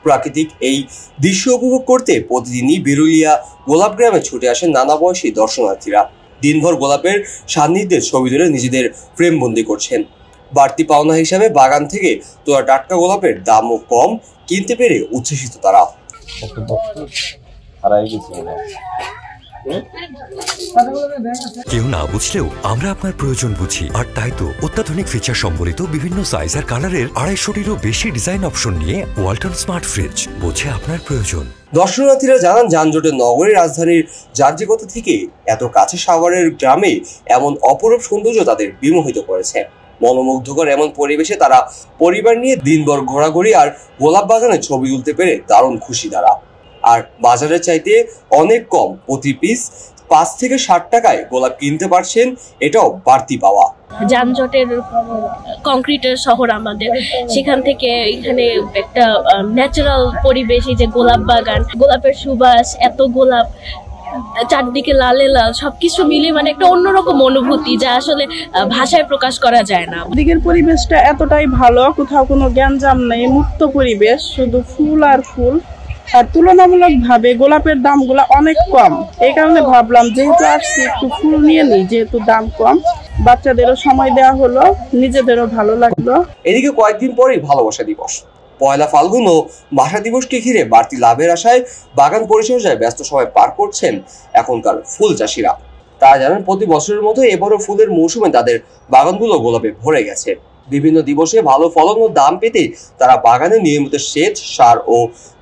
প্রাকৃতিক এই দৃশ্য উপভোগ করতে প্রতিদিনই বিরুলিয়া গোলাপ গ্রামে ছুটে আসেন নানা বয়সী দর্শনার্থীরা। দিনভর গোলাপের সান্নিধ্যের ছবি তুলে নিজেদের ফ্রেমবন্দি করছেন। বাড়তি পাওনা হিসাবে বাগান থেকে তোলা টাটকা গোলাপের দামও কম, কিনতে পেরে উচ্ছ্বসিত তারা। কেউ না বুঝলেও আমরা আপনার প্রয়োজন বুঝি, আর তাই তো অত্যাধুনিক ফিচার সম্বলিত বিভিন্ন সাইজ আর কালারের 250-টিরও বেশি ডিজাইন অপশন নিয়ে ওয়ালটন স্মার্ট ফ্রিজ বোঝে আপনার প্রয়োজন। দর্শনার্থীরা জানান, যানজটের নগরীর রাজধানীর যান্ত্রিকতা থেকে এত কাছে সাভারের গ্রামে এমন অপরূপ সৌন্দর্য তাদের বিমোহিত করেছে। মনোমুগ্ধকর এমন পরিবেশে তারা পরিবার নিয়ে দিনভর ঘোরাঘুরি আর গোলাপ বাগানে ছবি তুলতে পেরে দারুণ খুশি তারা। আর বাজারের চাইতে অনেক কম, প্রতি পিস 5 থেকে 60 টাকায় গোলাপ কিনতে পারছেন, এটাও বাড়তি পাওয়া। যানজটের কংক্রিটের শহর আমাদের, সেখান থেকে এখানে একটা ন্যাচারাল পরিবেশ, এই যে গোলাপ বাগান, গোলাপের সুবাস, এত গোলাপ চারদিকে লালে লাল, সবকিছু মিলে মানে একটা অন্যরকম অনুভূতি যা আসলে ভাষায় প্রকাশ করা যায় না। দিকের পরিবেশটা এতটাই ভালো, কোথাও কোনো গ্যাঞ্জাম নেই, মুক্ত পরিবেশ, শুধু ফুল আর ফুল। আর তুলনামূলক ভাবে গোলাপের দামগুলো অনেক কম, এই কারণে ভাবলাম যেহেতু আসছি একটু ফুল নিয়ে নিই, যেহেতু দাম কম, বাচ্চাদেরও সময় দেওয়া হলো, নিজেদেরও ভালো লাগলো। এদিকে কয়েকদিন পরেই ভালোবাসা দিবস, পয়লা ফাল্গুন ও ভাষা দিবসকে ঘিরে বাড়তি লাভের আশায় বাগান পরিচর্যায় ব্যস্ত সময় পার করছেন এখনকার ফুল চাষিরা। তারা জানেন, প্রতি বছরের মতো এবারও ফুলের মৌসুমে তাদের বাগানগুলো গোলাপে ভরে গেছে। বিভিন্ন দিবসে ভালো ফলন ও দাম পেতে তারা বাগানে নিয়মিত সেচ, সার ও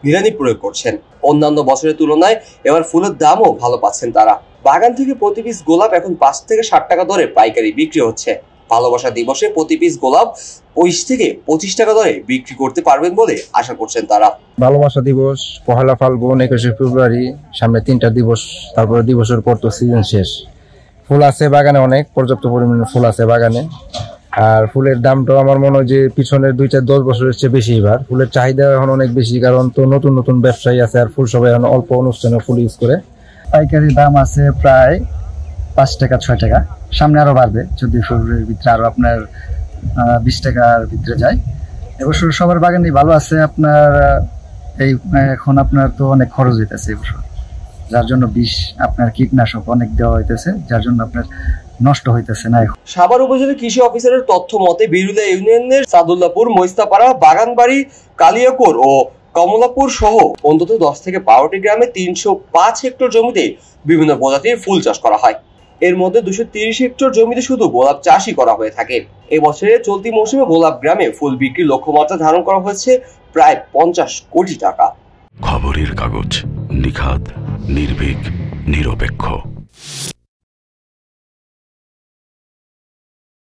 নিড়ানি প্রয়োগ করছেন। অন্যান্য বছরের তুলনায় এবার ফুলের দামও ভালো পাচ্ছেন তারা। বাগান থেকে প্রতি পিস গোলাপ এখন 5 থেকে 60 টাকা দরে পাইকারি বিক্রি হচ্ছে। ভালোবাসা দিবসে প্রতি পিস গোলাপ 20 থেকে 25 টাকা দরে বিক্রি করতে পারবেন বলে আশা করছেন তারা। ভালোবাসা দিবস পহেলা ফাল্গুন, 21শে ফেব্রুয়ারি, সামনে 3টা দিবস, তারপরে দিবসের পর তো সিজন শেষ। ফুল আছে বাগানে, অনেক পর্যাপ্ত পরিমাণে ফুল আছে বাগানে। আর ফুলের দামটাও আমার মনে হয় যে পিছনের 2-10 বছরের চেয়ে বেশি। এবার ফুলের চাহিদা এখন অনেক বেশি, কারণ তো নতুন নতুন ব্যবসায়ী আছে আর ফুল সবাই এখন অল্প অনুষ্ঠানে ফুল ইউজ করে। পাইকারি দাম আছে প্রায় 5 টাকা 6 টাকা, সামনে আরো বাড়বে যদি ফেব্রুয়ারির ভিতরে আরো আপনার 20 টাকার ভিতরে যায়। এবছর সবার বাগানই ভালো আছে। আপনার এই এখন আপনার তো অনেক খরচ হইতেছে এবছর, যার জন্য বিষ আপনার কীটনাশক অনেক দেওয়া হইতেছে, যার জন্য আপনার নষ্ট হইতেছে না। সাভার উপজেলা কৃষি অফিসারের তথ্য মতে বিরুলিয়া ইউনিয়নের সাদুল্লাপুর, মৈস্তাপাড়া, বাগানবাড়ি, কালিয়াকোর ও কমলাপুর সহ অন্তত 10 থেকে 12টি গ্রামে 305 হেক্টর জমিতে বিভিন্ন প্রজাতির ফুল চাষ করা হয়। এর মধ্যে 230 হেক্টর জমিতে শুধু গোলাপ চাষই করা হয়ে থাকে। এবছরে চলতি মৌসুমে গোলাপ গ্রামে ফুল বিক্রির লক্ষ্যমাত্রা ধারণ করা হয়েছে প্রায় 50 কোটি টাকা। খবরের কাগজ, নিখাদ, নির্ভীক, নিরপেক্ষ।